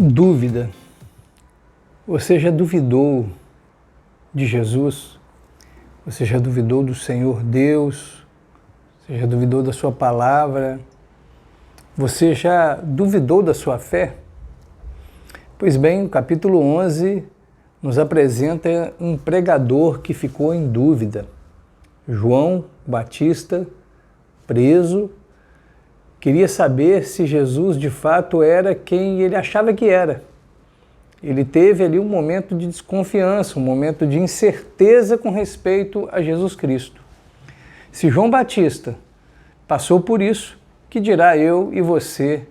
Dúvida. Você já duvidou de Jesus? Você já duvidou do Senhor Deus? Você já duvidou da sua palavra? Você já duvidou da sua fé? Pois bem, o capítulo 11 nos apresenta um pregador que ficou em dúvida. João Batista, preso, queria saber se Jesus de fato era quem ele achava que era. Ele teve ali um momento de desconfiança, um momento de incerteza com respeito a Jesus Cristo. Se João Batista passou por isso, que dirá eu e você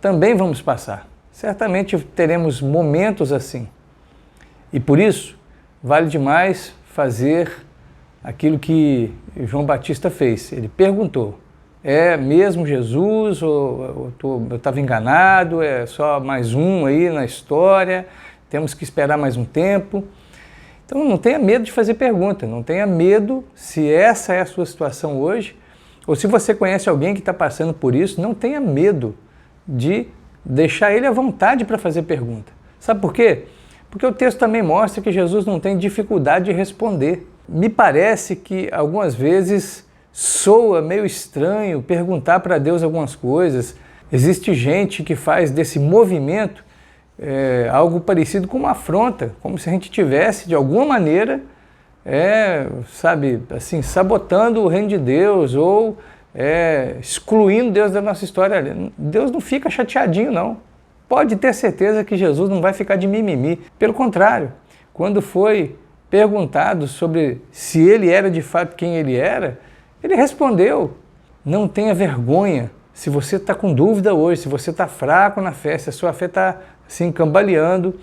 também vamos passar. Certamente teremos momentos assim. E por isso, vale demais fazer aquilo que João Batista fez. Ele perguntou: é mesmo Jesus ou eu estava enganado, é só mais um aí na história, temos que esperar mais um tempo? Então não tenha medo de fazer pergunta, não tenha medo se essa é a sua situação hoje, ou se você conhece alguém que está passando por isso, não tenha medo de deixar ele à vontade para fazer pergunta. Sabe por quê? Porque o texto também mostra que Jesus não tem dificuldade de responder. Me parece que algumas vezes soa meio estranho perguntar para Deus algumas coisas. Existe gente que faz desse movimento algo parecido com uma afronta, como se a gente tivesse, de alguma maneira, sabotando o reino de Deus ou excluindo Deus da nossa história. Deus não fica chateadinho, não. Pode ter certeza que Jesus não vai ficar de mimimi. Pelo contrário, quando foi perguntado sobre se ele era de fato quem ele era, ele respondeu: não tenha vergonha. Se você está com dúvida hoje, se você está fraco na fé, se a sua fé está assim cambaleando,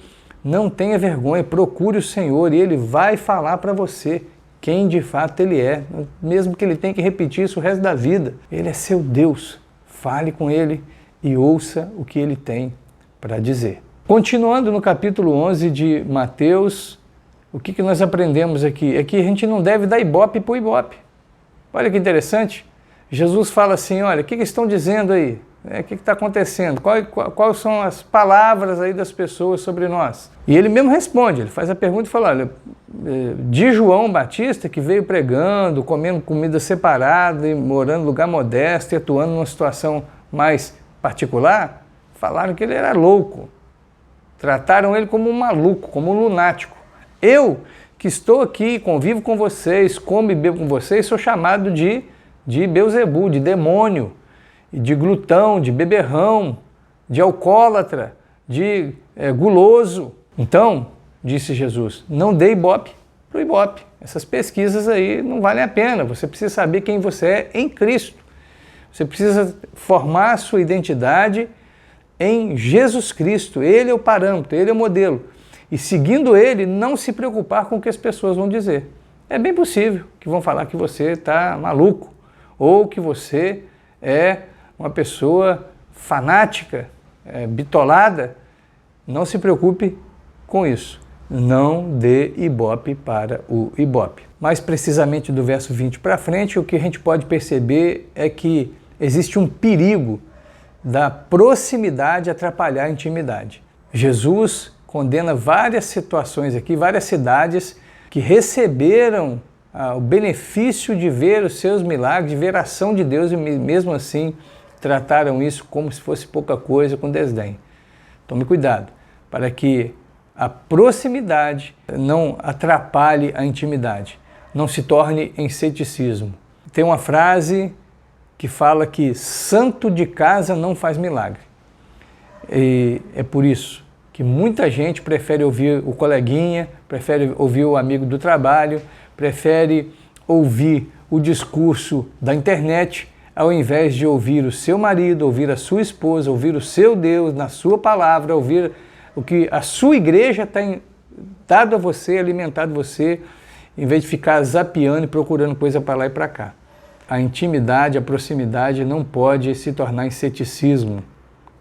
não tenha vergonha, procure o Senhor e Ele vai falar para você quem de fato Ele é, mesmo que Ele tenha que repetir isso o resto da vida. Ele é seu Deus, fale com Ele e ouça o que Ele tem para dizer. Continuando no capítulo 11 de Mateus, o que nós aprendemos aqui? É que a gente não deve dar ibope por ibope. Olha que interessante, Jesus fala assim: olha, o que estão dizendo aí? O que está acontecendo? Quais são as palavras aí das pessoas sobre nós? E ele mesmo responde, ele faz a pergunta e fala: olha, de João Batista, que veio pregando, comendo comida separada, e morando em lugar modesto e atuando numa situação mais particular, falaram que ele era louco. Trataram ele como um maluco, como um lunático. Eu, que estou aqui, convivo com vocês, como e bebo com vocês, sou chamado de Beuzebu, de demônio, de glutão, de beberrão, de alcoólatra, de guloso. Então, disse Jesus, não dê ibope para o ibope. Essas pesquisas aí não valem a pena. Você precisa saber quem você é em Cristo. Você precisa formar a sua identidade em Jesus Cristo. Ele é o parâmetro, Ele é o modelo. E seguindo Ele, não se preocupar com o que as pessoas vão dizer. É bem possível que vão falar que você está maluco, ou que você é uma pessoa fanática, bitolada. Não se preocupe com isso. Não dê ibope para o ibope. Mais precisamente do verso 20 para frente, o que a gente pode perceber é que existe um perigo da proximidade atrapalhar a intimidade. Jesus condena várias situações aqui, várias cidades que receberam o benefício de ver os seus milagres, de ver a ação de Deus e mesmo assim trataram isso como se fosse pouca coisa, com desdém. Tome cuidado para que a proximidade não atrapalhe a intimidade, não se torne em ceticismo. Tem uma frase que fala que santo de casa não faz milagre. E é por isso que muita gente prefere ouvir o coleguinha, prefere ouvir o amigo do trabalho, prefere ouvir o discurso da internet, ao invés de ouvir o seu marido, ouvir a sua esposa, ouvir o seu Deus na sua palavra, ouvir o que a sua igreja tem dado a você, alimentado você, em vez de ficar zapeando e procurando coisa para lá e para cá. A intimidade, a proximidade não pode se tornar em ceticismo.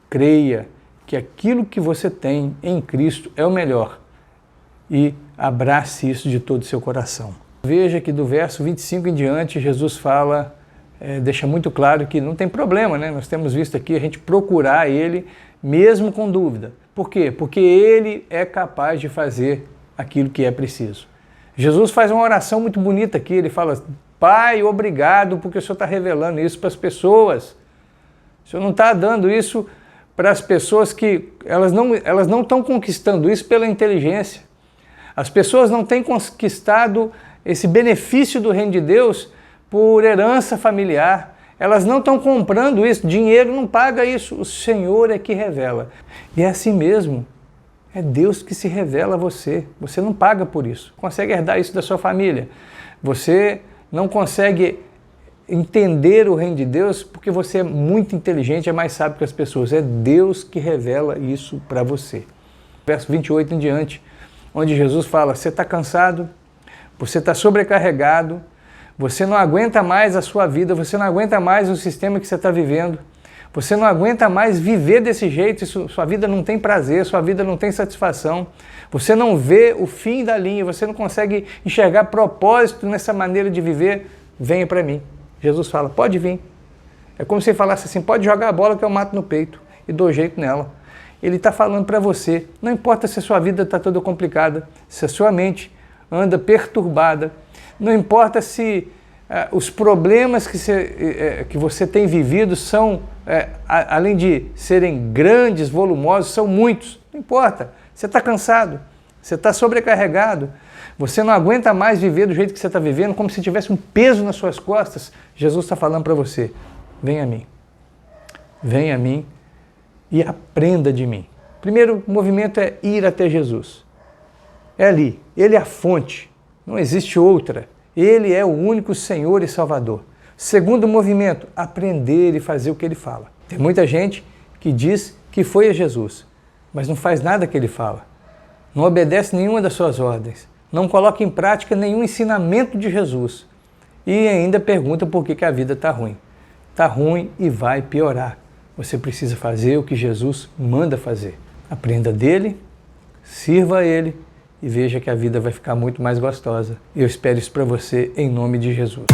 Creia que aquilo que você tem em Cristo é o melhor e abrace isso de todo o seu coração. Veja que do verso 25 em diante, Jesus fala deixa muito claro que não tem problema, né? Nós temos visto aqui a gente procurar Ele mesmo com dúvida. Por quê? Porque Ele é capaz de fazer aquilo que é preciso. Jesus faz uma oração muito bonita aqui, ele fala: Pai, obrigado porque o Senhor está revelando isso para as pessoas. O Senhor não está dando isso para as pessoas que elas não estão conquistando isso pela inteligência. As pessoas não têm conquistado esse benefício do reino de Deus por herança familiar. Elas não estão comprando isso, dinheiro não paga isso, o Senhor é que revela. E é assim mesmo, é Deus que se revela a você. Você não paga por isso, consegue herdar isso da sua família. Você não consegue entender o reino de Deus porque você é muito inteligente, é mais sábio que as pessoas. É Deus que revela isso para você. Verso 28 em diante, onde Jesus fala: você está cansado, você está sobrecarregado, você não aguenta mais a sua vida, você não aguenta mais o sistema que você está vivendo, você não aguenta mais viver desse jeito, sua vida não tem prazer, sua vida não tem satisfação, você não vê o fim da linha, você não consegue enxergar propósito nessa maneira de viver, venha para mim. Jesus fala: pode vir. É como se ele falasse assim: pode jogar a bola que eu mato no peito e dou jeito nela. Ele está falando para você, não importa se a sua vida está toda complicada, se a sua mente anda perturbada, não importa se os problemas que você tem vivido são, além de serem grandes, volumosos, são muitos. Não importa. Você está cansado, você está sobrecarregado, você não aguenta mais viver do jeito que você está vivendo, como se tivesse um peso nas suas costas. Jesus está falando para você: vem a mim. Vem a mim e aprenda de mim. Primeiro movimento é ir até Jesus. É ali. Ele é a fonte. Não existe outra. Ele é o único Senhor e Salvador. Segundo movimento, aprender e fazer o que Ele fala. Tem muita gente que diz que foi a Jesus, mas não faz nada que Ele fala. Não obedece nenhuma das suas ordens. Não coloca em prática nenhum ensinamento de Jesus. E ainda pergunta por que a vida está ruim. Está ruim e vai piorar. Você precisa fazer o que Jesus manda fazer. Aprenda dele, sirva a Ele, e veja que a vida vai ficar muito mais gostosa. Eu espero isso para você em nome de Jesus.